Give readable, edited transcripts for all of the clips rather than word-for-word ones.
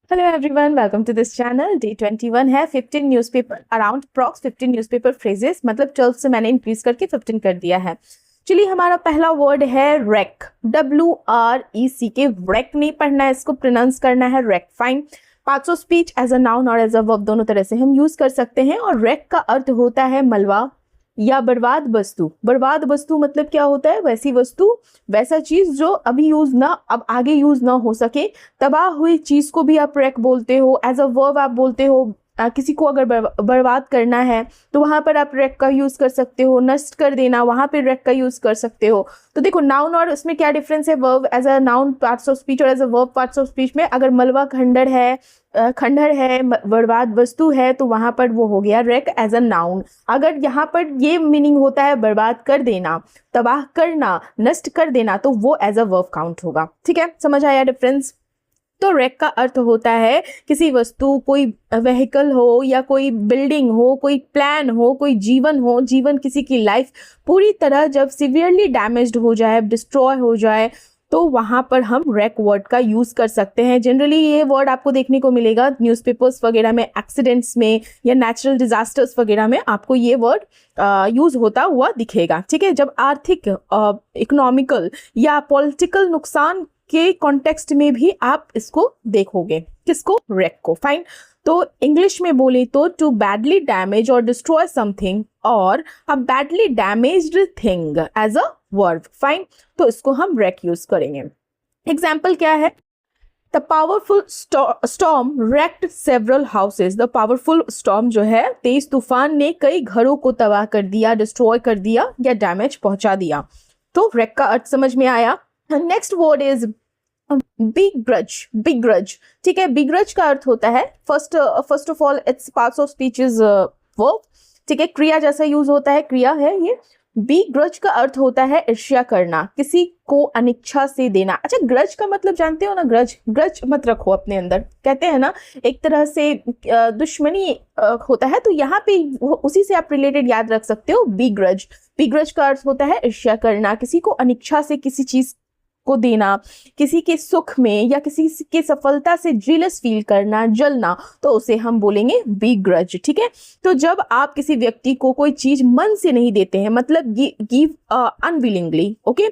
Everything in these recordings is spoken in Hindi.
Hello everyone, welcome to this channel. Day 21 है। 15 newspaper around approx 15 newspaper phrases, मतलब 12 से मैंने इंक्रीज करके 15 कर दिया है। चलिए, हमारा पहला वर्ड है रेक। WREC। रेक नहीं पढ़ना है, इसको प्रोनाउंस करना है रेक। Fine. Parts of speech as a noun और एज अ वर्ब दोनों तरह से हम यूज कर सकते हैं। और रेक का अर्थ होता है मलबा या बर्बाद वस्तु। बर्बाद वस्तु मतलब क्या होता है? वैसी वस्तु, वैसा चीज जो अभी यूज ना, अब आगे यूज ना हो सके। तबाह हुई चीज को भी आप रेक बोलते हो। एज अ वर्ब आप बोलते हो किसी को अगर बर्बाद करना है तो वहां पर आप रेक का यूज कर सकते हो। नष्ट कर देना, वहां पर रेक का यूज कर सकते हो। तो देखो, नाउन और उसमें क्या डिफरेंस है? Verb as a noun parts of speech और as a verb parts of speech में अगर मलबा खंडर है, बर्बाद वस्तु है, तो वहां पर वो हो गया रेक एज अ नाउन। अगर यहाँ पर ये मीनिंग होता है बर्बाद कर देना, तबाह करना, नष्ट कर देना, तो वो एज अ वर्ब काउंट होगा। ठीक है, समझ आया डिफरेंस? तो रेक का अर्थ होता है किसी वस्तु, कोई व्हीकल हो या कोई बिल्डिंग हो, कोई प्लान हो, कोई जीवन हो, जीवन किसी की लाइफ पूरी तरह जब सिवियरली डैमेज्ड हो जाए, डिस्ट्रॉय हो जाए, तो वहां पर हम रेक वर्ड का यूज कर सकते हैं। जनरली ये वर्ड आपको देखने को मिलेगा न्यूज़पेपर्स वगैरह में, एक्सीडेंट्स में या नेचुरल डिजास्टर्स वगैरह में आपको ये वर्ड यूज होता हुआ दिखेगा। ठीक है, जब आर्थिक, इकोनॉमिकल या पॉलिटिकल नुकसान के कॉन्टेक्स्ट में भी आप इसको देखोगे। किसको? रेक को। फाइन। तो इंग्लिश में बोले तो टू बैडली डैमेज और डिस्ट्रॉय समथिंग और a badly damaged thing as a verb. Fine. तो इसको हम रेक यूज करेंगे। एग्जाम्पल क्या है? The powerful storm wrecked several houses। The powerful storm जो है, तेज तूफान ने कई घरों को तबाह कर दिया, डिस्ट्रॉय कर दिया या डैमेज पहुंचा दिया। तो रेक का अर्थ समझ में आया। Next word is big grudge. Big grudge, ठीक है। बिग ग्रज का अर्थ होता है first of all its parts of speech is verb. ठीक है, क्रिया जैसा यूज होता है, क्रिया है ये। बिग ग्रज का अर्थ होता है ईर्ष्या करना, किसी को अनिच्छा से देना। अच्छा, ग्रज का मतलब जानते हो ना? ग्रज, ग्रज मत रखो अपने अंदर, कहते हैं ना एक तरह से दुश्मनी होता है, तो यहाँ पे उसी से आप रिलेटेड याद रख सकते हो बिग ग्रज। बिग ग्रज का अर्थ होता है ईर्ष्या करना, किसी को अनिच्छा से किसी चीज को देना, किसी के सुख में या किसी के सफलता से जेलस फील करना, जलना, तो उसे हम बोलेंगे बिग ग्रज। ठीक है, तो जब आप किसी व्यक्ति को कोई चीज मन से नहीं देते हैं, मतलब गिव अनविलिंगली, ओके,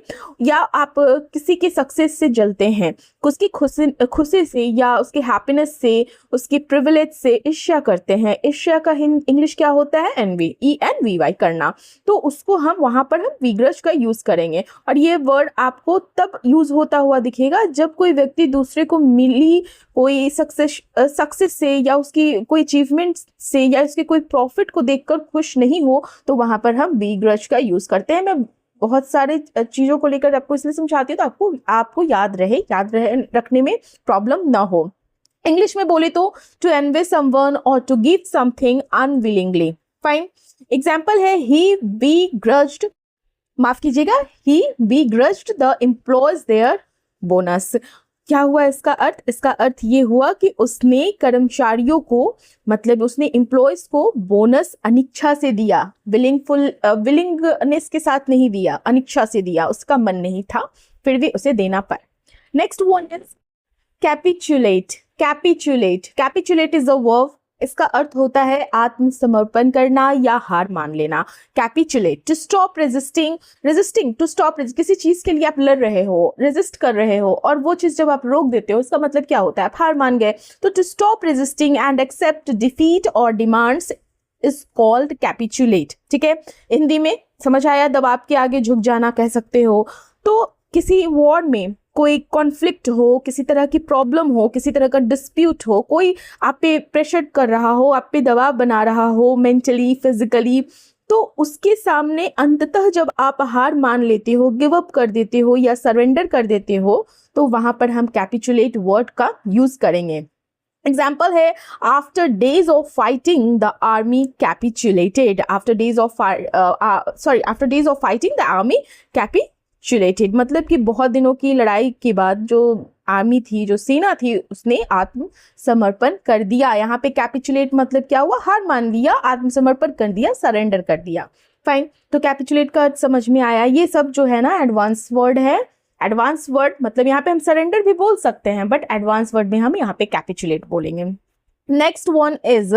या आप किसी के सक्सेस से जलते हैं, उसकी खुशी से या उसके हैप्पीनेस से, उसकी प्रिविलेज से ईर्ष्या करते हैं। ईर्ष्या का इंग्लिश क्या होता है? एनवी, ENVY करना। तो उसको हम वहां पर हम विग्रज का यूज करेंगे। और ये वर्ड आपको तब यूज होता हुआ दिखेगा जब कोई व्यक्ति दूसरे को मिली कोई सक्सेस से या उसकी कोई अचीवमेंट से या उसके कोई प्रॉफिट को देखकर खुश नहीं हो, तो वहां पर हम विग्रज का यूज करते हैं। मैं बहुत सारे चीजों को लेकर आपको इसलिए समझाती हूँ तो आपको याद रहे रखने में प्रॉब्लम ना हो। इंग्लिश में बोले तो टू एनवे समवन और to give something unwillingly. Fine. Example है ही begrudged, माफ कीजिएगा, he begrudged the employees their bonus. क्या हुआ इसका अर्थ? इसका अर्थ ये हुआ कि उसने कर्मचारियों को, मतलब उसने एम्प्लॉयज को बोनस अनिच्छा से दिया। विलिंगनेस के साथ नहीं दिया, अनिच्छा से दिया, उसका मन नहीं था, फिर भी उसे देना पड़ा। Next one is capitulate. Capitulate, capitulate is a verb. इसका अर्थ होता है आत्मसमर्पण करना या हार मान लेना। Capitulate, to stop resisting to stop, किसी चीज के लिए आप लड़ रहे हो, रेजिस्ट कर रहे हो, और वो चीज जब आप रोक देते हो, इसका मतलब क्या होता है? आप हार मान गए। तो to stop resisting and accept defeat और डिमांड्स इज कॉल्ड कैपिचुलेट। ठीक है, हिंदी में समझ आया? दबाव के आगे झुक जाना कह सकते हो। तो किसी वॉर में कोई कॉन्फ्लिक्ट हो, किसी तरह की प्रॉब्लम हो, किसी तरह का डिस्प्यूट हो, कोई आप पे प्रेशर कर रहा हो, आप पे दबाव बना रहा हो, मेंटली, फिजिकली, तो उसके सामने अंततः जब आप हार मान लेते हो, गिव अप कर देते हो या सरेंडर कर देते हो, तो वहां पर हम कैपिचुलेट वर्ड का यूज करेंगे। एग्जाम्पल है after days of fighting the army capitulated. After days of fighting the army capitulated, मतलब कि बहुत दिनों की लड़ाई के बाद जो आर्मी थी, जो सेना थी, उसने आत्मसमर्पण कर दिया। यहाँ पे कैपिचुलेट मतलब क्या हुआ? हार मान लिया, आत्मसमर्पण कर दिया, सरेंडर कर दिया। फाइन। तो कैपिचुलेट का समझ में आया। ये सब जो है ना एडवांस वर्ड है, एडवांस वर्ड मतलब यहाँ पे हम सरेंडर भी बोल सकते हैं, बट एडवांस वर्ड में हम यहाँ पे कैपिचुलेट बोलेंगे। Next one is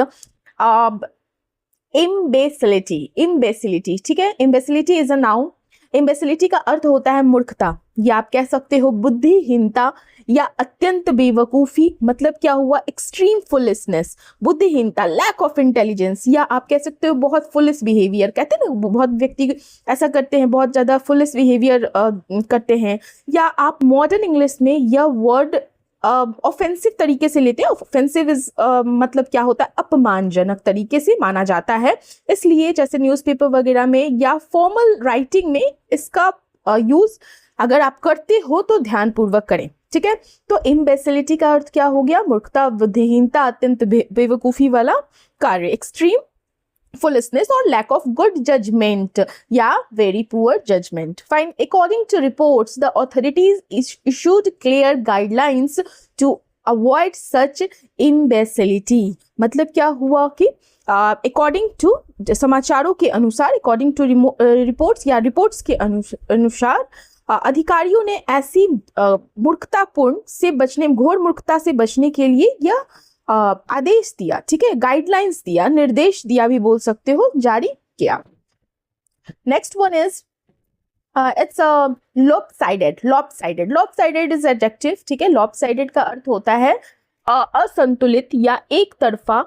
imbecility. Imbecility, ठीक है, इम्बेसिलिटी इज अ नाउन। इम्बेसिलिटी का अर्थ होता है मूर्खता, या आप कह सकते हो बुद्धिहीनता या अत्यंत बेवकूफ़ी। मतलब क्या हुआ, एक्सट्रीम फुलिशनेस, बुद्धिहीनता, लैक ऑफ इंटेलिजेंस, या आप कह सकते हो बहुत फुलिश बिहेवियर। कहते हैं ना बहुत व्यक्ति ऐसा करते हैं, बहुत ज़्यादा फुलिश बिहेवियर करते हैं। या आप मॉडर्न इंग्लिश में यह वर्ड ऑफेंसिव तरीके से लेते हैं। ऑफेंसिव इज मतलब क्या होता है, अपमानजनक तरीके से माना जाता है। इसलिए जैसे न्यूज़पेपर वगैरह में या फॉर्मल राइटिंग में इसका यूज़ अगर आप करते हो तो ध्यानपूर्वक करें, ठीक है। तो इम्बेसिलिटी का अर्थ क्या हो गया, मूर्खता, बुद्धिहीनता, अत्यंत बेवकूफ़ी वाला कार्य, एक्सट्रीम फुलिशनेस और लैक ऑफ गुड जजमेंट या very poor judgement. Fine, according to reports the authorities issued clear guidelines to avoid such imbecility. मतलब क्या हुआ कि अकॉर्डिंग टू समाचारों के अनुसार, अकॉर्डिंग टू रिपोर्ट्स या रिपोर्ट्स के अनुसार अधिकारियों ने ऐसी मूर्खतापूर्ण से बचने, घोर मूर्खता से बचने के लिए यह आदेश दिया, ठीक है, गाइडलाइंस दिया, निर्देश दिया भी बोल सकते हो, जारी किया। Next one is it's lopsided. Lopsided, lopsided is adjective, ठीक है। लॉपसाइडेड का अर्थ होता है असंतुलित या एक तरफा,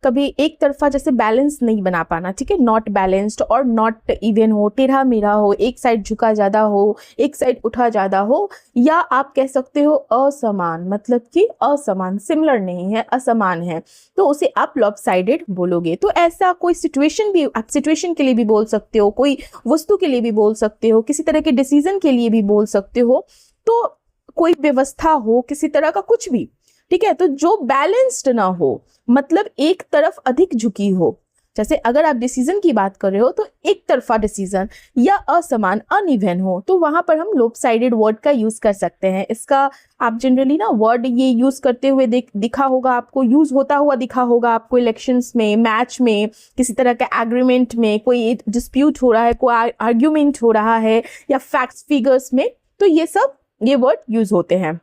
कभी एक तरफा जैसे बैलेंस नहीं बना पाना, ठीक है, नॉट बैलेंस्ड और नॉट इवन हो, टेढ़ा मेढ़ा हो, एक साइड झुका ज़्यादा हो, एक साइड उठा ज़्यादा हो, या आप कह सकते हो असमान, मतलब कि असमान, सिमिलर नहीं है, असमान है, तो उसे आप लॉपसाइडेड बोलोगे। तो ऐसा कोई सिचुएशन भी आप सिचुएशन के लिए भी बोल सकते हो, कोई वस्तु के लिए भी बोल सकते हो, किसी तरह के डिसीजन के लिए भी बोल सकते हो, तो कोई व्यवस्था हो किसी तरह का कुछ भी, ठीक है। तो जो बैलेंस्ड ना हो, मतलब एक तरफ अधिक झुकी हो, जैसे अगर आप डिसीजन की बात कर रहे हो तो एक तरफा डिसीजन, या असमान, अनइवन हो, तो वहां पर हम लोपसाइडेड वर्ड का यूज कर सकते हैं। इसका आप जनरली ना वर्ड ये यूज करते हुए दिखा होगा आपको, यूज होता हुआ दिखा होगा आपको इलेक्शंस में, मैच में, किसी तरह का एग्रीमेंट में, कोई डिस्प्यूट हो रहा है, कोई आर्ग्यूमेंट हो रहा है, या फैक्ट्स फिगर्स में, तो ये वर्ड यूज होते हैं।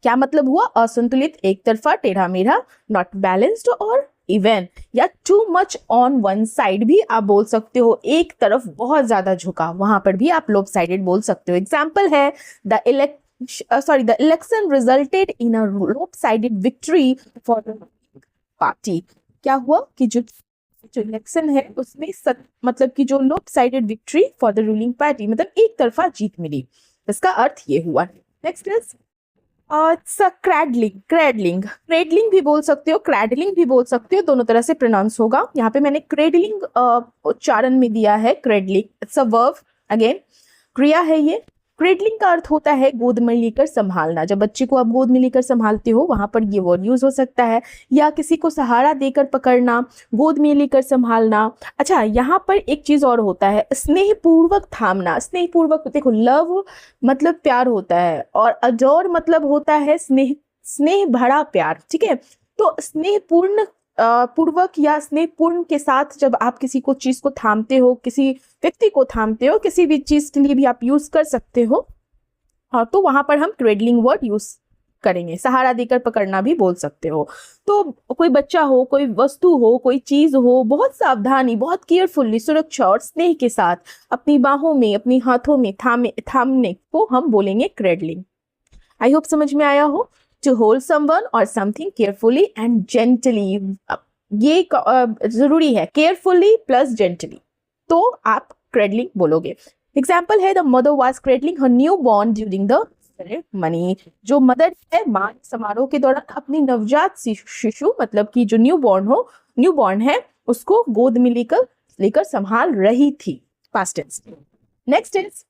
क्या मतलब हुआ, असंतुलित, एक तरफा, टेढ़ा मेढ़ा, नॉट बैलेंस्ड और इवन, या too much on one side भी आप बोल सकते हो, एक तरफ बहुत ज्यादा झुका, वहां पर भी आप लोपसाइडेड बोल सकते हो। एग्जाम्पल है the election resulted in a lopsided victory for the party. क्या हुआ कि जो इलेक्शन है उसमें मतलब कि जो lopsided victory for the ruling party, मतलब एक तरफा जीत मिली, इसका अर्थ ये हुआ। Next is क्रैडलिंग। क्रैडलिंग, क्रेडलिंग भी बोल सकते हो, क्रैडलिंग भी बोल सकते हो, दोनों तरह से प्रोनाउंस होगा। यहाँ पे मैंने क्रेडलिंग उच्चारण में दिया है, क्रेडलिंग, इट्स अ वर्ब, अगेन क्रिया है ये। क्रेडलिंग का अर्थ होता है गोद में लेकर संभालना। जब बच्चे को आप गोद में लेकर संभालते हो वहां पर ये वर्ड यूज हो सकता है, या किसी को सहारा देकर पकड़ना, गोद में लेकर संभालना। अच्छा, यहाँ पर एक चीज और होता है, स्नेहपूर्वक थामना। स्नेहपूर्वक, देखो लव मतलब प्यार होता है, और अडोर मतलब होता है स्नेह भरा प्यार, ठीक है। तो स्नेहपूर्ण पूर्वक या स्नेहपूर्ण के साथ जब आप किसी को चीज को थामते हो, किसी व्यक्ति को थामते हो, किसी भी चीज के लिए भी आप यूज कर सकते हो, तो वहां पर हम क्रेडलिंग वर्ड यूज करेंगे। सहारा देकर पकड़ना भी बोल सकते हो। तो कोई बच्चा हो, कोई वस्तु हो, कोई चीज हो, बहुत सावधानी, बहुत केयरफुली, सुरक्षा और स्नेह के साथ अपनी बाहों में, अपनी हाथों में थामने को हम बोलेंगे क्रेडलिंग। आई होप समझ में आया हो। To hold someone or something carefully and gently, ये जरूरी है, carefully plus gently, तो आप cradling बोलोगे। एग्जाम्पल है, the mother was cradling her newborn during the ceremony। जो मदर है मां समारोह के दौरान अपनी नवजात शिशु, मतलब कि जो न्यूबॉर्न है, उसको गोद में लेकर संभाल रही थी, past tense. Next is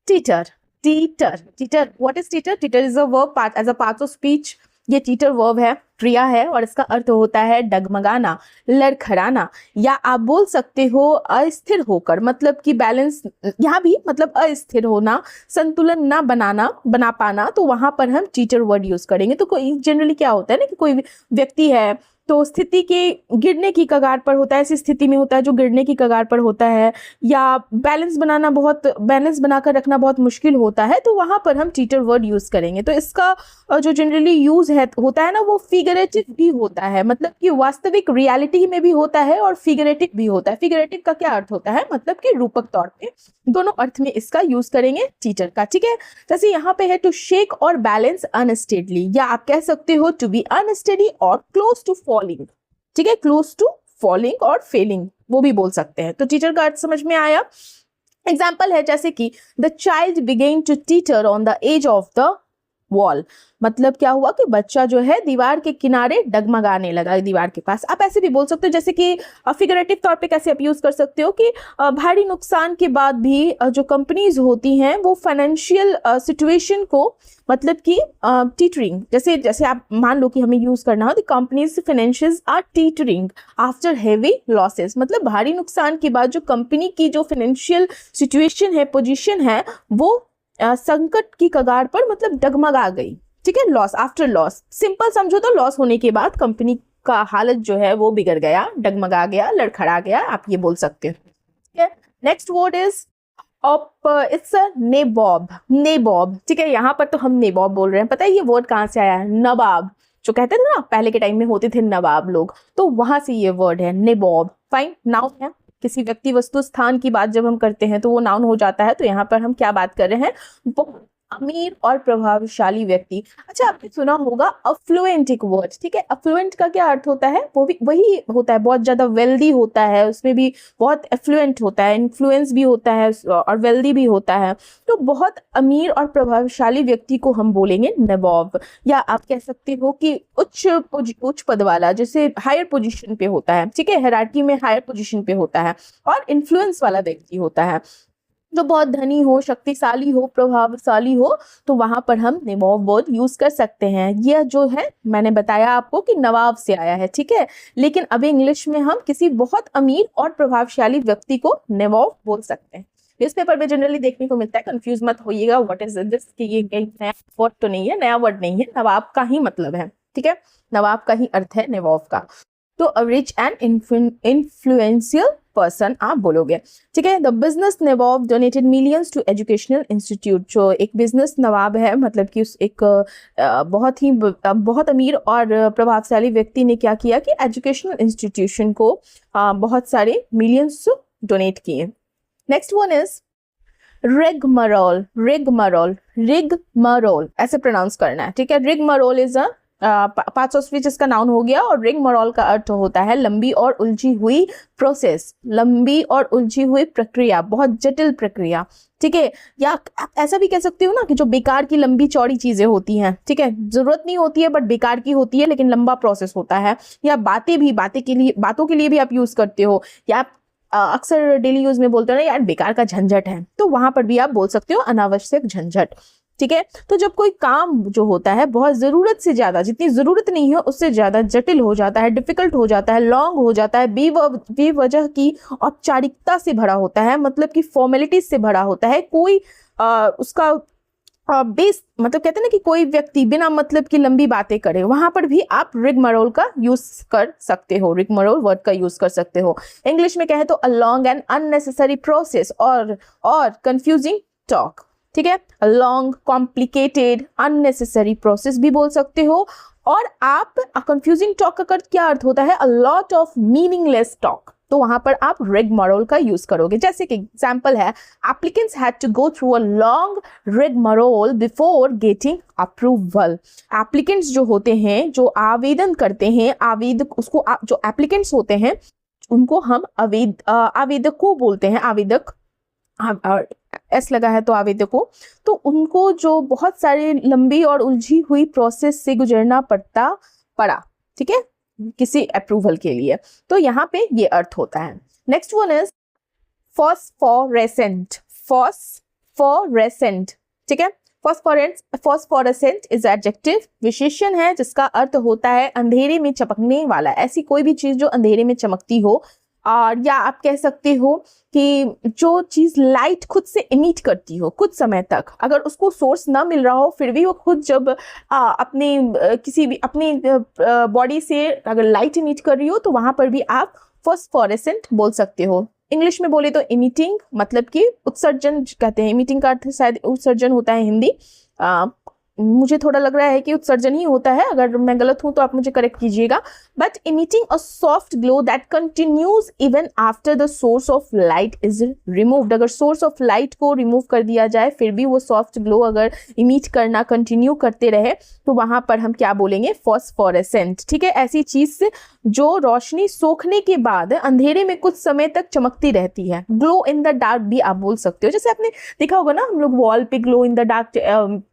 teeter. Teeter, what is teeter? Teeter is a verb as a part of speech. ये टीटर वर्ब है, क्रिया है, और इसका अर्थ होता है डगमगाना, लड़खड़ाना, या आप बोल सकते हो अस्थिर होकर, मतलब कि बैलेंस, यहाँ भी मतलब अस्थिर होना, संतुलन ना बना पाना, तो वहां पर हम टीटर वर्ड यूज करेंगे। तो कोई जनरली क्या होता है ना कि कोई व्यक्ति है तो स्थिति के गिरने की कगार पर होता है, ऐसी स्थिति में होता है जो गिरने की कगार पर होता है, या बैलेंस बनाकर रखना बहुत मुश्किल होता है, तो वहाँ पर हम टीटर वर्ड यूज़ करेंगे। तो इसका जो जनरली यूज़ है होता है ना, वो फिगरेटिव भी होता है, मतलब कि वास्तविक रियलिटी में भी होता है और फिगरेटिव भी होता है। फिगरेटिव का क्या अर्थ होता है, मतलब कि रूपक तौर पे, दोनों अर्थ में इसका यूज़ करेंगे टीटर का, ठीक है। जैसे यहाँ पे है टू शेक और बैलेंस अनस्टेडली, या आप कह सकते हो टू बी अनस्टेडी और क्लोज टू फॉलिंग, ठीक है, क्लोज टू फॉलिंग और फेलिंग, वो भी बोल सकते हैं। तो टीटर का अर्थ समझ में आया। एग्जाम्पल है जैसे कि the child began to teeter on the edge of the wall, मतलब क्या हुआ कि बच्चा जो है दीवार के किनारे डगमगाने लगा, दीवार के पास। आप ऐसे भी बोल सकते हो, जैसे कि फिगरेटिव तौर पे कैसे आप यूज कर सकते हो कि भारी नुकसान के बाद भी जो कंपनीज होती हैं वो फाइनेंशियल सिचुएशन को, मतलब कि टीटरिंग, जैसे आप मान लो कि हमें यूज करना हो, the company's financials are teetering after heavy losses, मतलब भारी नुकसान के बाद जो कंपनी की जो फाइनेंशियल सिचुएशन है, पोजीशन है, वो संकट की कगार पर, मतलब डगमगा गई, ठीक है। लॉस, आफ्टर लॉस, सिंपल समझो तो लॉस होने के बाद कंपनी का हालत जो है वो बिगड़ गया, डगमगा गया, लड़खड़ा गया, आप ये बोल सकते हो, ठीक है। नेक्स्ट वर्ड इज इट्स नेबॉब, नेबॉब, ठीक है। यहाँ पर तो हम नेबॉब बोल रहे हैं, पता है ये वर्ड कहाँ से आया है, नवाब, जो कहते थे ना पहले के टाइम में होते थे नवाब लोग, तो वहां से ये वर्ड है नेबॉब। फाइन, नाउन है, किसी व्यक्ति वस्तु स्थान की बात जब हम करते हैं तो वो नाउन हो जाता है। तो यहाँ पर हम क्या बात कर रहे हैं, बहुत अमीर और प्रभावशाली व्यक्ति। अच्छा, आपने सुना होगा अफ्लुएंट एक वर्ड, ठीक है। अफ्लुएंट का क्या अर्थ होता है, वो भी वही होता है, बहुत ज्यादा वेल्दी होता है, उसमें भी बहुत एफ्लुएंट होता है, इन्फ्लुएंस भी होता है और वेल्दी भी होता है। तो बहुत अमीर और प्रभावशाली व्यक्ति को हम बोलेंगे नवाब, या आप कह सकते हो कि उच्च पद वाला, जैसे हायर पोजीशन पे होता है, ठीक है, हायरार्की में हायर पोजीशन पे होता है, और इन्फ्लुएंस वाला व्यक्ति होता है, जो बहुत धनी हो, शक्तिशाली हो, प्रभावशाली हो, तो वहां पर हम नवाब वर्ड यूज कर सकते हैं। यह जो है मैंने बताया आपको कि नवाब से आया है, ठीक है, लेकिन अभी इंग्लिश में हम किसी बहुत अमीर और प्रभावशाली व्यक्ति को नवाब बोल सकते हैं। न्यूज़पेपर में जनरली देखने को मिलता है, कंफ्यूज मत होइएगा, व्हाट इज दिस, कि ये कहीं नया वर्ड तो नहीं है, नया वर्ड नहीं है, नवाब का ही मतलब है, ठीक है, नवाब का ही अर्थ है नवाब का। तो रिच एंड इन्फ्लुएंशियल पर्सन आप बोलोगे, ठीक है। The business nawab donated millions to educational institute, जो एक बिजनेस नवाब है, मतलब कि उस एक बहुत अमीर और प्रभावशाली व्यक्ति ने क्या किया कि एजुकेशनल इंस्टीट्यूशन को बहुत सारे मिलियंस डोनेट किए। Next one is rigmarole, rigmarole, rigmarole ऐसे प्रोनाउंस करना है, ठीक है। Rigmarole is a parts of speech इसका नाउन हो गया, और रिगमरोल का अर्थ होता है लंबी और उलझी हुई प्रोसेस, लंबी और उलझी हुई प्रक्रिया, बहुत जटिल प्रक्रिया, ठीक है। या आप ऐसा भी कह सकते हो ना कि जो बेकार की लंबी चौड़ी चीजें होती हैं, ठीक है, जरूरत नहीं होती है बट बेकार की होती है, लेकिन लंबा प्रोसेस होता है। या बातों के लिए भी आप यूज करते हो, या आप अक्सर डेली यूज में बोलते हो ना यार बेकार का झंझट है, तो वहां पर भी आप बोल सकते हो अनावश्यक झंझट, ठीक है। तो जब कोई काम जो होता है बहुत जरूरत से ज्यादा, जितनी जरूरत नहीं है उससे ज्यादा जटिल हो जाता है, डिफिकल्ट हो जाता है, लॉन्ग हो जाता है, बेवजह की औपचारिकता से भरा होता है, मतलब कि फॉर्मेलिटीज से भरा होता है, कोई उसका बेस, मतलब कहते हैं ना कि कोई व्यक्ति बिना मतलब की लंबी बातें करे, वहां पर भी आप रिगमरोल का यूज कर सकते हो, रिगमरोल वर्ड का यूज कर सकते हो। इंग्लिश में कहे तो a long and unnecessary process और कंफ्यूजिंग टॉक, ठीक है, लॉन्ग, कॉम्प्लिकेटेड, अननेसेसरी प्रोसेस भी बोल सकते हो। और आप कंफ्यूजिंग टॉक का क्या अर्थ होता है, a lot of meaningless talk, तो वहां पर आप रिगमरोल का यूज करोगे। जैसे कि एग्जांपल है, applicants had to go through a long rigmarole before getting approval. Applicants जो होते हैं, जो आवेदन करते हैं, जो एप्लीकेंट्स होते हैं उनको हम आवेदकों बोलते हैं, आवेदक, एस लगा है तो आवेदकों, तो उनको जो बहुत सारी लंबी और उलझी हुई प्रोसेस से गुजरना पड़ा, ठीक है, किसी अप्रूवल के लिए, तो यहाँ पे ये अर्थ होता है। Next one is phosphorescent, phosphorescent, ठीक है। फॉस्फोरेसेंट इज एडजेक्टिव, विशेषण है जिसका अर्थ होता है अंधेरे में चमकने वाला, ऐसी कोई भी चीज जो अंधेरे में चमकती हो। और या आप कह सकते हो कि जो चीज़ लाइट खुद से इमिट करती हो कुछ समय तक, अगर उसको सोर्स ना मिल रहा हो फिर भी वो खुद जब अपने किसी भी अपनी बॉडी से अगर लाइट इमिट कर रही हो तो वहाँ पर भी आप फॉस्फोरेसेंट बोल सकते हो। इंग्लिश में बोले तो इमिटिंग, मतलब कि उत्सर्जन कहते हैं। इमिटिंग का अर्थ शायद उत्सर्जन होता है हिंदी, मुझे थोड़ा लग रहा है कि उत्सर्जन ही होता है, अगर मैं गलत हूं तो आप मुझे करेक्ट कीजिएगा। But emitting a soft glow that continues even after the source of light is removed. अगर सोर्स ऑफ लाइट को रिमूव कर दिया जाए फिर भी वो सॉफ्ट ग्लो अगर इमिट करना कंटिन्यू करते रहे तो वहां पर हम क्या बोलेंगे, फॉस्फोरेसेंट। ठीक है, ऐसी चीज जो रोशनी सोखने के बाद अंधेरे में कुछ समय तक चमकती रहती है। ग्लो इन द डार्क भी आप बोल सकते हो। जैसे आपने देखा होगा ना, हम लोग वॉल पे glow in the dark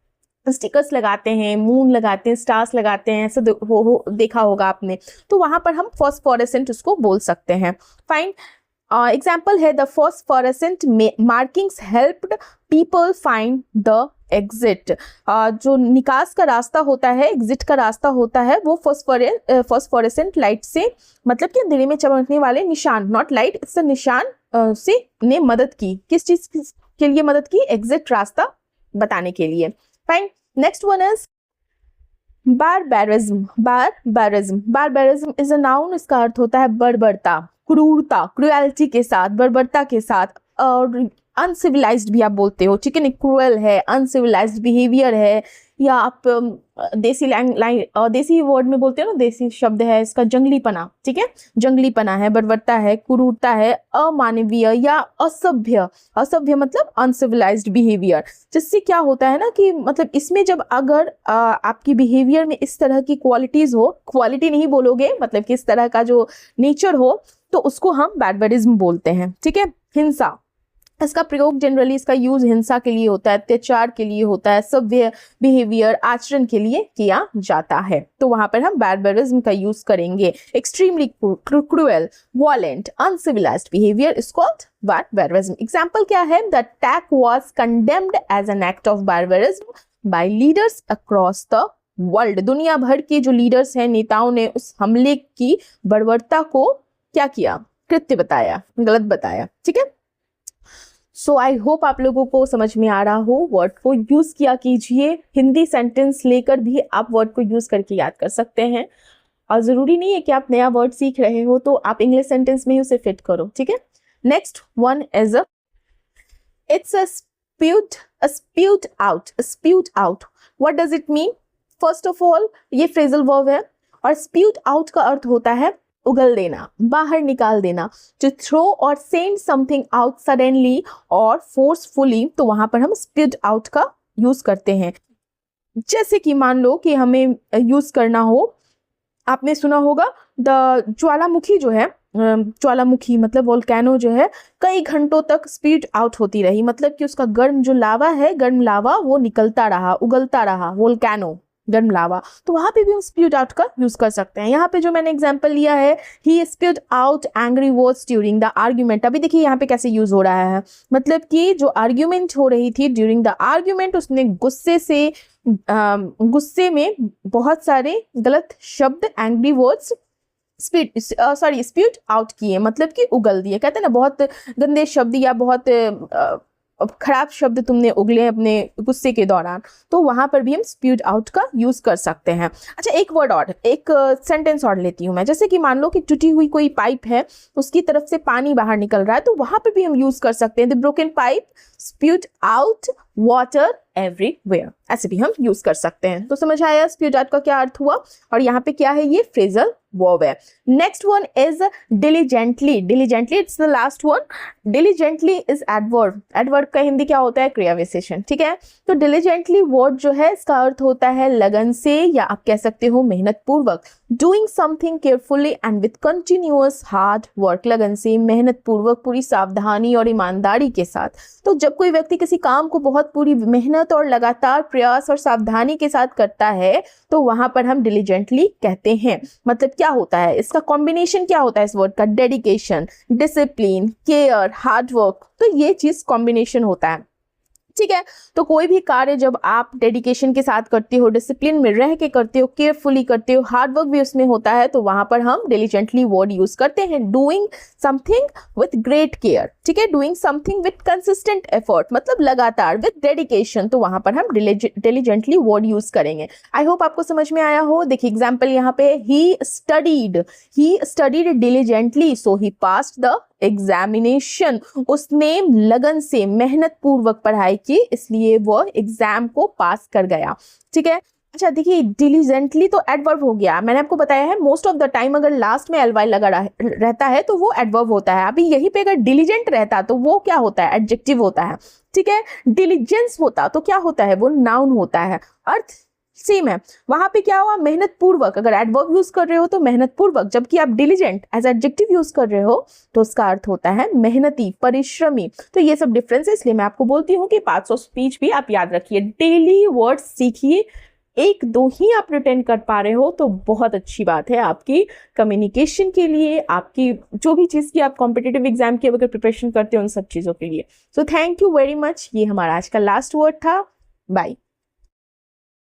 stickers लगाते हैं, मून लगाते हैं, स्टार्स लगाते हैं, ऐसा देखा होगा आपने, तो वहां पर हम फॉस्फोरेसेंट उसको बोल सकते हैं। फाइन, एग्जाम्पल है the phosphorescent markings helped people find the exit. जो निकास का रास्ता होता है, एग्जिट का रास्ता होता है, वो फॉस्फोरेसेंट लाइट से, मतलब कि अंधेरे में चमकने वाले निशान, नॉट लाइट, इट्स निशान से ने मदद की। किस चीज के लिए मदद की? एग्जिट रास्ता बताने के लिए। Fine, next one is barbarism. Barbarism is a noun, इसका अर्थ होता है बर्बरता, क्रूरता, क्रुएल्टी के साथ, बर्बरता के साथ। और अनसिविलाइज्ड भी आप बोलते हो, ठीक है ना, क्रूएल है, अनसिविलाइज्ड बिहेवियर है, या आप देसी वर्ड में बोलते हो ना, देसी शब्द है इसका जंगलीपना, ठीक है, जंगलीपना है, बर्बरता है, क्रूरता है, अमानवीय या असभ्य। असभ्य मतलब अनसिविलाइज्ड बिहेवियर, जिससे क्या होता है ना कि मतलब इसमें जब अगर आपकी बिहेवियर में इस तरह की क्वालिटीज हो, क्वालिटी नहीं बोलोगे, मतलब कि इस तरह का जो नेचर हो, तो उसको हम बारबरिज्म बोलते हैं। ठीक है, हिंसा, इसका प्रयोग जनरली, इसका यूज हिंसा के लिए होता है, अत्याचार के लिए होता है, सभ्य बिहेवियर, आचरण के लिए किया जाता है, तो वहां पर हम बारबरिज्म का यूज करेंगे। Extremely cruel, violent, uncivilized behaviour is called barbarism. Example क्या है? The attack was condemned as an act of barbarism by leaders across the world. दुनिया भर के जो लीडर्स हैं, नेताओं ने उस हमले की बर्बरता को क्या किया? कृत्य बताया, गलत बताया। ठीक है, सो आई होप आप लोगों को समझ में आ रहा हो। वर्ड को यूज किया कीजिए, हिंदी सेंटेंस लेकर भी आप वर्ड को यूज करके याद कर सकते हैं, और जरूरी नहीं है कि आप नया वर्ड सीख रहे हो तो आप इंग्लिश सेंटेंस में ही उसे फिट करो। ठीक है, next one is it's a spewed out. What does it mean? First of all ये फ्रेजल वर्ब है, और स्प्यूट आउट का अर्थ होता है उगल देना, बाहर निकाल देना। टू थ्रो और सेंड समथिंग आउट सडनली और फोर्सफुली, तो वहां पर हम स्प्यूट आउट का यूज करते हैं। जैसे कि मान लो कि हमें यूज करना हो, आपने सुना होगा द ज्वालामुखी जो है, ज्वालामुखी मतलब वोल्केनो जो है, कई घंटों तक स्प्यूट आउट होती रही, मतलब कि उसका गर्म जो लावा है, गर्म लावा वो निकलता रहा, उगलता रहा, वोल्केनो गर्म लावा, तो वहां पे भी हम स्प्यूट आउट का यूज कर सकते हैं। यहाँ पे जो मैंने एग्जांपल लिया है, he spewed out angry words during the argument. अभी देखिए यहाँ पे कैसे यूज हो रहा है, मतलब कि जो आर्ग्यूमेंट हो रही थी, ड्यूरिंग द आर्ग्यूमेंट उसने गुस्से में बहुत सारे गलत शब्द, एंग्री वर्ड्स स्प्यूट आउट किए, मतलब कि उगल दिए। कहते हैं ना, बहुत गंदे शब्द या बहुत खराब शब्द तुमने उगले अपने गुस्से के दौरान, तो वहां पर भी हम स्प्यूट आउट का यूज कर सकते हैं। अच्छा, एक वर्ड और, एक सेंटेंस और लेती हूं मैं। जैसे कि मान लो कि टूटी हुई कोई पाइप है, उसकी तरफ से पानी बाहर निकल रहा है, तो वहां पर भी हम यूज कर सकते हैं the broken pipe spewed out water everywhere, ऐसे भी हम यूज कर सकते हैं। तो समझ आया स्प्यूट आउट का क्या अर्थ हुआ, और यहाँ पे क्या है, ये फ्रेजल वर्ब है। Next one is diligently. Diligently it's the last one. Diligently is adverb. Adverb का हिंदी क्या होता है? क्रिया विशेषण। ठीक है, तो डिलीजेंटली वर्ड जो है, इसका अर्थ होता है लगन से, या आप कह सकते हो मेहनत पूर्वक। Doing something carefully and with continuous hard work. लगन से, मेहनत पूर्वक, पूरी सावधानी और ईमानदारी के साथ। तो जब कोई व्यक्ति किसी काम को बहुत पूरी मेहनत और लगातार प्रयास और सावधानी के साथ करता है, तो वहां पर हम डिलीजेंटली कहते हैं। मतलब क्या होता है, इसका कॉम्बिनेशन क्या होता है इस वर्ड का? Dedication, discipline, care, hard work, तो ये चीज कॉम्बिनेशन होता है। ठीक ठीक है। तो कोई भी कार्य जब आप डेडिकेशन के साथ करते हो, डिसिप्लिन में रह के करते हो, केयरफुली करते हो, हार्ड वर्क भी उसमें होता है, तो वहां पर हम डिलीजेंटली वर्ड यूज करते हैं। Doing something with great care, ठीक है, doing something with consistent effort, मतलब लगातार, विथ डेडिकेशन, तो वहां पर हम डिलीजेंटली वर्ड यूज करेंगे। आई होप आपको समझ में आया हो। देखिए एग्जाम्पल यहाँ पे, he studied diligently so he passed the examination, उसने लगन से मेहनत पूर्वक पढ़ाई की इसलिए वो एग्जाम को पास कर गया, ठीक है। अच्छा देखिए, डिलीजेंटली तो एडवर्ब हो गया, मैंने आपको बताया है मोस्ट ऑफ द टाइम अगर लास्ट में एलवाई लगा रहता है तो वो एडवर्ब होता है। अभी यहीं पे अगर डिलीजेंट रहता तो वो क्या होता है, एडजेक्टिव होता है, ठीक है। डिलीजेंस होता तो क्या होता है, वो नाउन होता है, अर्थ सेम है। वहां पे क्या हुआ, मेहनत पूर्वक, अगर एडवर्ब यूज कर रहे हो तो मेहनत पूर्वक, जबकि आप डिलीजेंट एज एडजेक्टिव यूज कर रहे हो तो उसका अर्थ होता है मेहनती, परिश्रमी। तो ये सब डिफरेंस है, इसलिए मैं आपको बोलती हूँ कि पार्ट्स ऑफ स्पीच भी आप याद रखिए, डेली वर्ड्स सीखिए। एक दो ही आप रिटेन कर पा रहे हो तो बहुत अच्छी बात है आपकी कम्युनिकेशन के लिए, आपकी जो भी चीज़ की आप कॉम्पिटिटिव एग्जाम की अगर प्रिपरेशन करते हो उन सब चीज़ों के लिए। So thank you very much. ये हमारा आज का लास्ट वर्ड था। बाय।